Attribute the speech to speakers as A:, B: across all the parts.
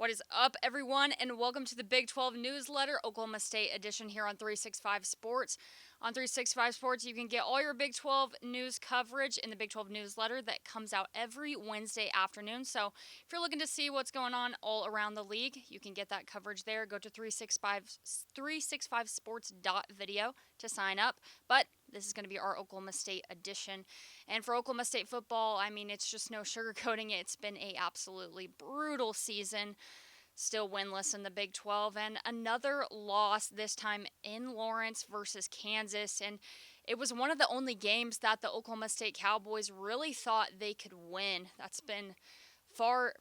A: What is up, everyone, and welcome to the Big 12 newsletter, Oklahoma State edition here on 365 Sports. On 365 Sports, you can get all your Big 12 news coverage in the Big 12 newsletter that comes out every Wednesday afternoon. So if you're looking to see what's going on all around the league, you can get that coverage there. Go to 365sports.video to sign up. But this is going to be our Oklahoma State edition. And for Oklahoma State football, I mean, it's just no sugarcoating it. It's been a absolutely brutal season. Still winless in the Big 12, and another loss, this time in Lawrence versus Kansas. And it was one of the only games that the Oklahoma State Cowboys really thought they could win. That's been far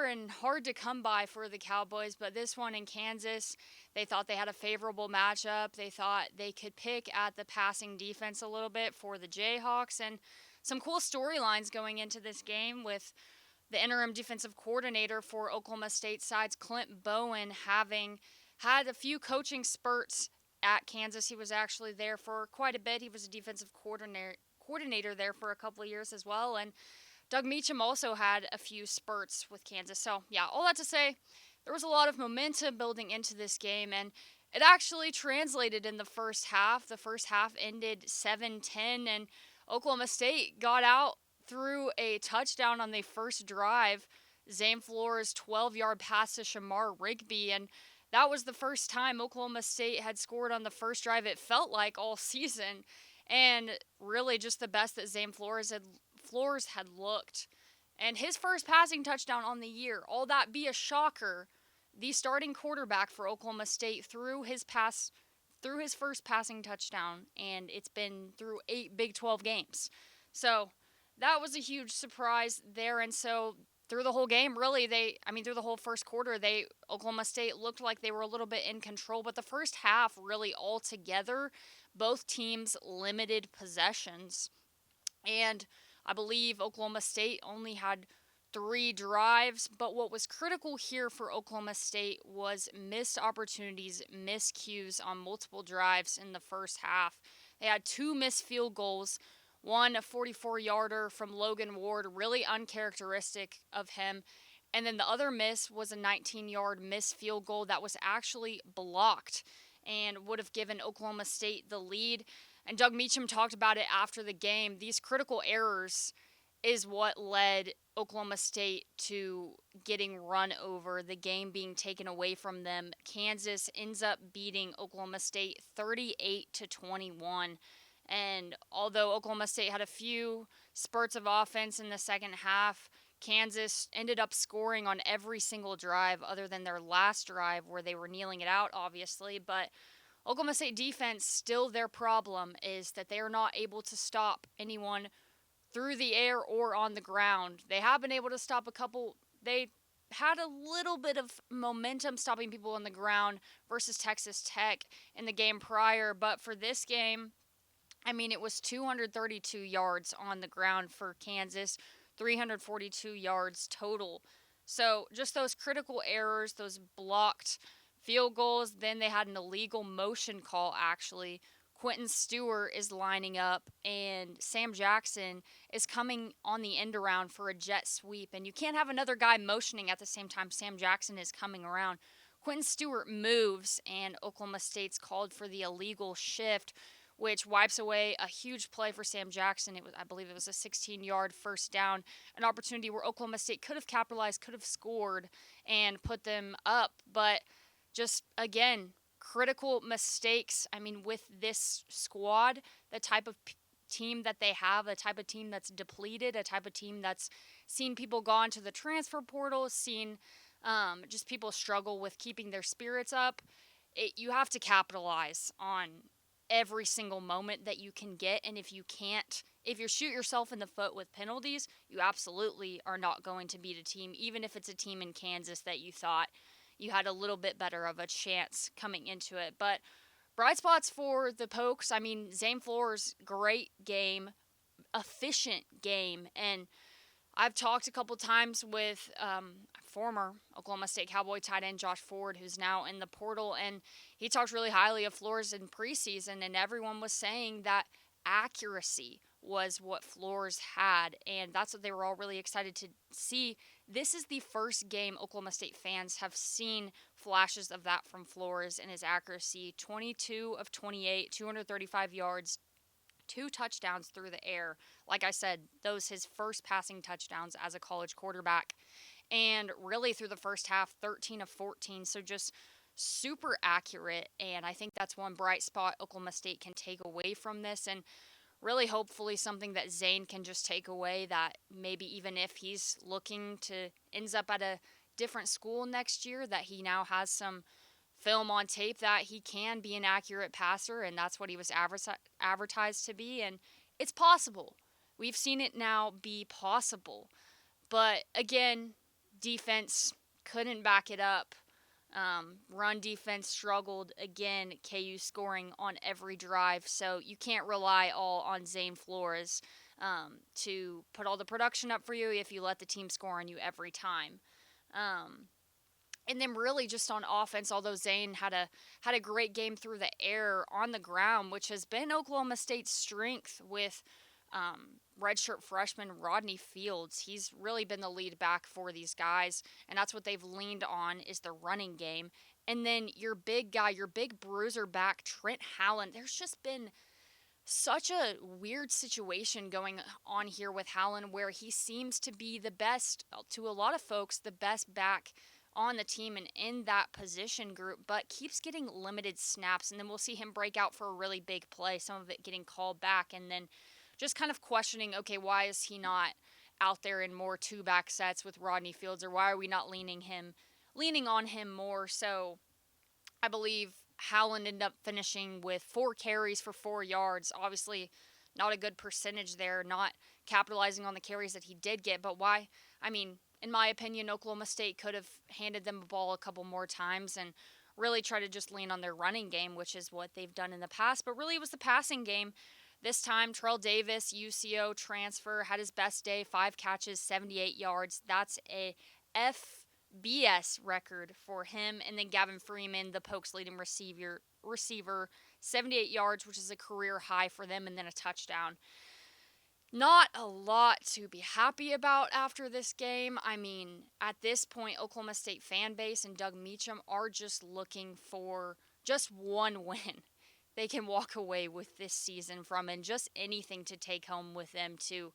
A: and hard to come by for the Cowboys, but this one in Kansas, they thought they had a favorable matchup. They thought they could pick at the passing defense a little bit for the Jayhawks, and some cool storylines going into this game with the interim defensive coordinator for Oklahoma State sides, Clint Bowen, having had a few coaching spurts at Kansas. He was actually there for quite a bit. He was a defensive coordinator there for a couple of years as well, and Doug Meacham also had a few spurts with Kansas. So, yeah, all that to say, there was a lot of momentum building into this game, and it actually translated in the first half. The first half ended 7-10, and Oklahoma State got out through a touchdown on the first drive. Zane Flores' 12-yard pass to Shamar Rigby, and that was the first time Oklahoma State had scored on the first drive, it felt like, all season. And really just the best that Zane Flores had looked. And his first passing touchdown on the year, all that be a shocker. The starting quarterback for Oklahoma State threw his first passing touchdown, and it's been through 8 Big 12 games. So that was a huge surprise there. And so through the whole game, really, through the whole first quarter, Oklahoma State looked like they were a little bit in control. But the first half, really altogether, both teams limited possessions. And I believe Oklahoma State only had 3 drives. But what was critical here for Oklahoma State was missed opportunities, miscues on multiple drives in the first half. They had 2 missed field goals. One, a 44-yarder from Logan Ward, really uncharacteristic of him. And then the other miss was a 19-yard missed field goal that was actually blocked and would have given Oklahoma State the lead. And Doug Meacham talked about it after the game. These critical errors is what led Oklahoma State to getting run over, the game being taken away from them. Kansas ends up beating Oklahoma State 38-21. And although Oklahoma State had a few spurts of offense in the second half, Kansas ended up scoring on every single drive other than their last drive where they were kneeling it out, obviously. But Oklahoma State defense, still their problem is that they are not able to stop anyone through the air or on the ground. They have been able to stop they had a little bit of momentum stopping people on the ground versus Texas Tech in the game prior. But for this game, it was 232 yards on the ground for Kansas, 342 yards total. So just those critical errors, those blocked field goals. Then they had an illegal motion call, actually. Quentin Stewart is lining up, and Sam Jackson is coming on the end around for a jet sweep. And you can't have another guy motioning at the same time Sam Jackson is coming around. Quentin Stewart moves, and Oklahoma State's called for the illegal shift, which wipes away a huge play for Sam Jackson. I believe it was a 16-yard first down, an opportunity where Oklahoma State could have capitalized, could have scored, and put them up. But just, again, critical mistakes. With this squad, the type of team that they have, a type of team that's depleted, a type of team that's seen people gone to the transfer portal, seen just people struggle with keeping their spirits up. You have to capitalize on every single moment that you can get, and if you shoot yourself in the foot with penalties, you absolutely are not going to beat a team, even if it's a team in Kansas that you thought you had a little bit better of a chance coming into it. But bright spots for the Pokes, Zane Flores, great game, efficient game, and I've talked a couple times with former Oklahoma State Cowboy tight end Josh Ford, who's now in the portal, and he talked really highly of Flores in preseason, and everyone was saying that accuracy was what Flores had, and that's what they were all really excited to see this is the first game Oklahoma State fans have seen flashes of that from Flores and his accuracy. 22 of 28, 235 yards, 2 touchdowns through the air. Like I said, those his first passing touchdowns as a college quarterback. And really through the first half, 13 of 14. So just super accurate. And I think that's one bright spot Oklahoma State can take away from this. And really hopefully something that Zane can just take away, that maybe even if he's looking to ends up at a different school next year, that he now has some film on tape that he can be an accurate passer, and that's what he was advertised to be. And it's possible. We've seen it now be possible. But again, defense couldn't back it up. Run defense struggled again. KU scoring on every drive, so you can't rely all on Zane Flores to put all the production up for you if you let the team score on you every time. And then really just on offense, although Zane had a great game through the air on the ground, which has been Oklahoma State's strength with redshirt freshman Rodney Fields. He's really been the lead back for these guys, and that's what they've leaned on is the running game. And then your big guy, your big bruiser back, Trent Howland. There's just been such a weird situation going on here with Howland where he seems to be the best, to a lot of folks, the best back on the team and in that position group, but keeps getting limited snaps. And then we'll see him break out for a really big play, some of it getting called back, and then just kind of questioning, okay, why is he not out there in more two-back sets with Rodney Fields, or why are we not leaning on him more? So I believe Howland ended up finishing with 4 carries for 4 yards. Obviously, not a good percentage there, not capitalizing on the carries that he did get. But why? I mean, in my opinion, Oklahoma State could have handed them the ball a couple more times and really try to just lean on their running game, which is what they've done in the past. But really, it was the passing game. This time, Terrell Davis, UCO transfer, had his best day, 5 catches, 78 yards. That's a FBS record for him. And then Gavin Freeman, the Pokes leading receiver, 78 yards, which is a career high for them, and then a touchdown. Not a lot to be happy about after this game. I mean, at this point, Oklahoma State fan base and Doug Meacham are just looking for just one win they can walk away with this season from, and just anything to take home with them to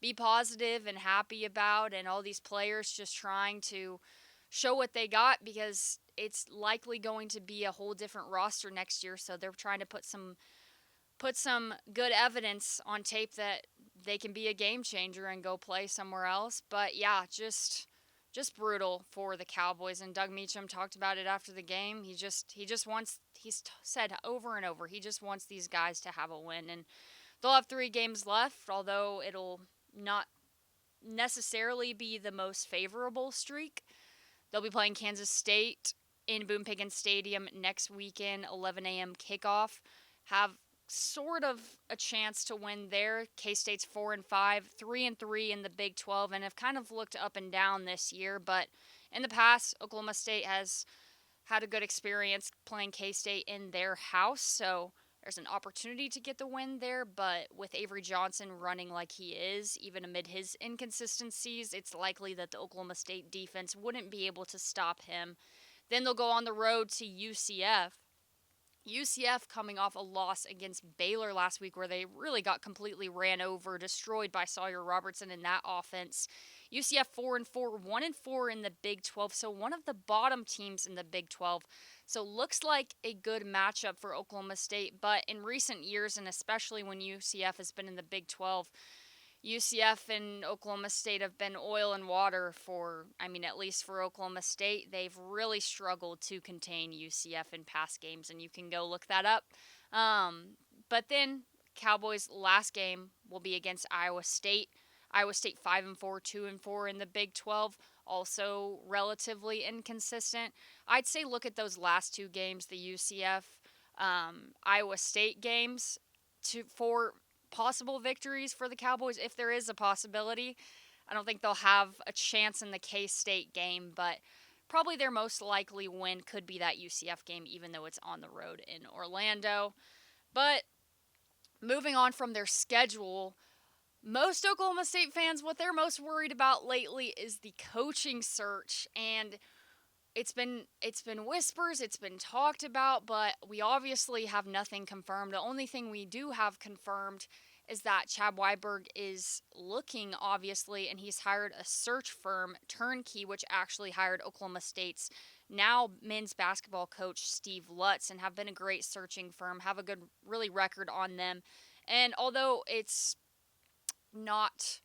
A: be positive and happy about, and all these players just trying to show what they got, because it's likely going to be a whole different roster next year, so they're trying to put some good evidence on tape that they can be a game changer and go play somewhere else. But yeah, just brutal for the Cowboys. And Doug Meacham talked about it after the game. He just wants, he's said over and over, he just wants these guys to have a win. And they'll have 3 games left, although it'll not necessarily be the most favorable streak. They'll be playing Kansas State in Boone Pickens Stadium next weekend, 11 a.m. kickoff. Have sort of a chance to win there. K-State's 4-5, 3-3 in the Big 12, and have kind of looked up and down this year. But in the past, Oklahoma State has had a good experience playing K-State in their house, so there's an opportunity to get the win there. But with Avery Johnson running like he is, even amid his inconsistencies, it's likely that the Oklahoma State defense wouldn't be able to stop him. Then they'll go on the road to UCF. UCF coming off a loss against Baylor last week, where they really got completely ran over, destroyed by Sawyer Robertson in that offense. UCF 4-4, 1-4 in the Big 12, so one of the bottom teams in the Big 12. So looks like a good matchup for Oklahoma State, but in recent years, and especially when UCF has been in the Big 12, UCF and Oklahoma State have been oil and water for, at least for Oklahoma State. They've really struggled to contain UCF in past games, and you can go look that up. But then Cowboys' last game will be against Iowa State. Iowa State 5-4, 2-4 in the Big 12, also relatively inconsistent. I'd say look at those last 2 games, the UCF Iowa State games, for possible victories for the Cowboys, if there is a possibility. I don't think they'll have a chance in the K-State game, but probably their most likely win could be that UCF game, even though it's on the road in Orlando. But moving on from their schedule, most Oklahoma State fans, what they're most worried about lately is the coaching search, and it's been whispers, it's been talked about, but we obviously have nothing confirmed. The only thing we do have confirmed is that Chad Weiberg is looking, obviously, and he's hired a search firm, Turnkey, which actually hired Oklahoma State's now men's basketball coach Steve Lutz, and have been a great searching firm, have a good really record on them. And although it's not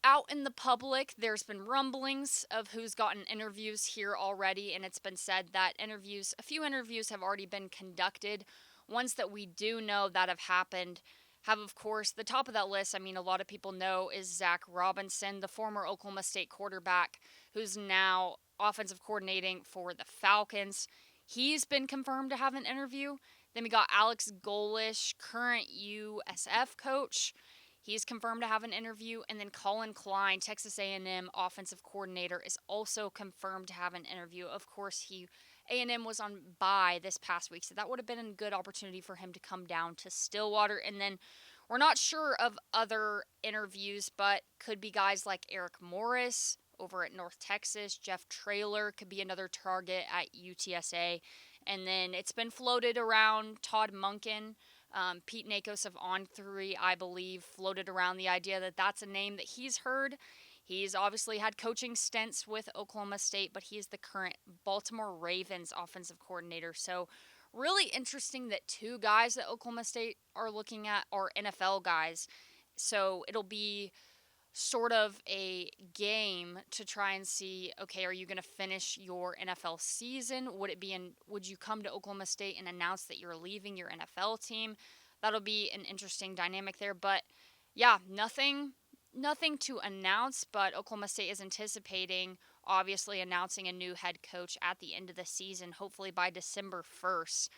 A: out in the public, there's been rumblings of who's gotten interviews here already, and it's been said that a few interviews have already been conducted. Ones that we do know that have happened have, of course, the top of that list, I mean, a lot of people know, is Zach Robinson, the former Oklahoma State quarterback, who's now offensive coordinating for the Falcons. He's been confirmed to have an interview. Then we got Alex Golish, current USF coach. He's confirmed to have an interview, and then Colin Klein, Texas A&M offensive coordinator, is also confirmed to have an interview. Of course, A&M was on bye this past week, so that would have been a good opportunity for him to come down to Stillwater. And then we're not sure of other interviews, but could be guys like Eric Morris over at North Texas. Jeff Traylor could be another target at UTSA. And then it's been floated around Todd Monken. Pete Nakos of On3, I believe, floated around the idea that that's a name that he's heard. He's obviously had coaching stints with Oklahoma State, but he's the current Baltimore Ravens offensive coordinator. So, really interesting that two guys that Oklahoma State are looking at are NFL guys. So, it'll be sort of a game to try and see, okay, are you going to finish your NFL season? Would you come to Oklahoma State and announce that you're leaving your NFL team? That'll be an interesting dynamic there, but yeah, nothing to announce, but Oklahoma State is anticipating obviously announcing a new head coach at the end of the season, hopefully by December 1st.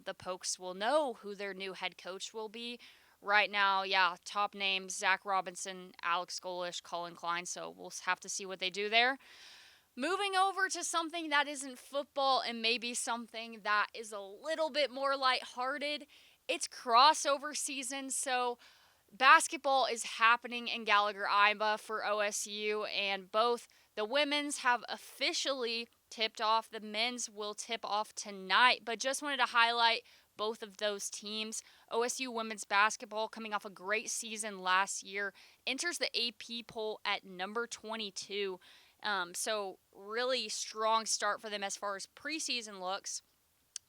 A: The Pokes will know who their new head coach will be. Right now, yeah, top names, Zach Robinson, Alex Golish, Colin Klein, so we'll have to see what they do there. Moving over to something that isn't football and maybe something that is a little bit more lighthearted, it's crossover season, so basketball is happening in Gallagher Iba for OSU, and both the women's have officially tipped off. The men's will tip off tonight, but just wanted to highlight both of those teams. OSU women's basketball, coming off a great season last year, enters the AP poll at number 22. So really strong start for them as far as preseason looks.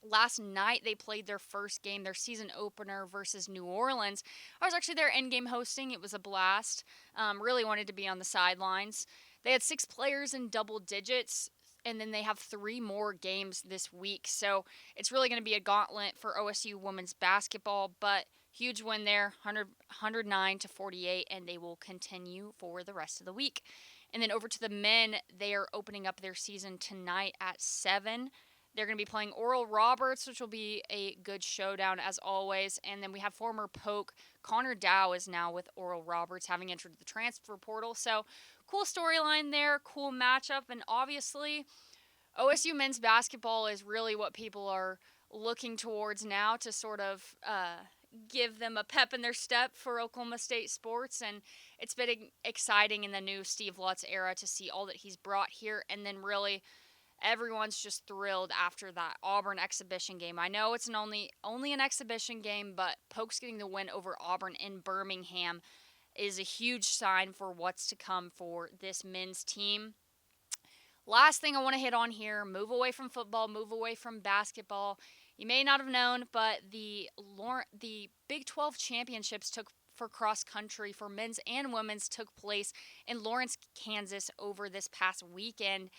A: Last night they played their first game, their season opener versus New Orleans. I was actually there in-game hosting. It was a blast. Really wanted to be on the sidelines. They had 6 players in double digits, and then they have 3 more games this week. So it's really going to be a gauntlet for OSU women's basketball, but huge win there, 109-48, and they will continue for the rest of the week. And then over to the men, they are opening up their season tonight at 7. They're going to be playing Oral Roberts, which will be a good showdown as always. And then we have former Poke Connor Dow is now with Oral Roberts, having entered the transfer portal. So cool storyline there, cool matchup. And obviously, OSU men's basketball is really what people are looking towards now to sort of give them a pep in their step for Oklahoma State sports. And it's been exciting in the new Steve Lutz era to see all that he's brought here. And then really everyone's just thrilled after that Auburn exhibition game. I know it's only an exhibition game, but Pokes getting the win over Auburn in Birmingham is a huge sign for what's to come for this men's team. Last thing I want to hit on here, move away from football, move away from basketball. You may not have known, but the Big 12 championships for cross country for men's and women's took place in Lawrence, Kansas over this past weekend.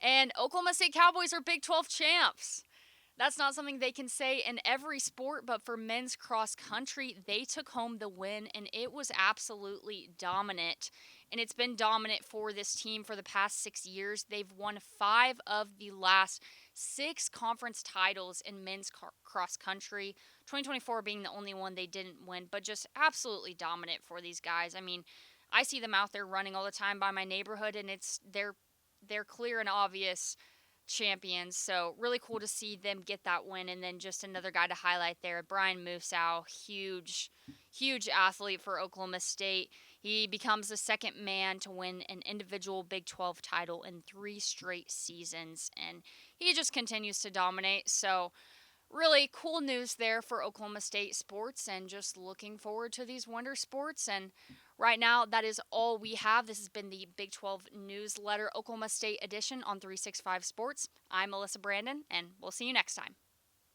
A: And Oklahoma State Cowboys are Big 12 champs. That's not something they can say in every sport, but for men's cross country, they took home the win, and it was absolutely dominant. And it's been dominant for this team for the past 6 years. They've won 5 of the last 6 conference titles in men's cross country, 2024 being the only one they didn't win, but just absolutely dominant for these guys. I mean, I see them out there running all the time by my neighborhood, and they're clear and obvious champions. So really cool to see them get that win. And then just another guy to highlight there, Brian Musow, huge huge athlete for Oklahoma State. He becomes the second man to win an individual Big 12 title in 3 straight seasons, and he just continues to dominate. So, really cool news there for Oklahoma State sports, and just looking forward to these wonder sports. And right now, that is all we have. This has been the Big 12 newsletter, Oklahoma State edition on 365 Sports. I'm Alyssa Brandon, and we'll see you next time.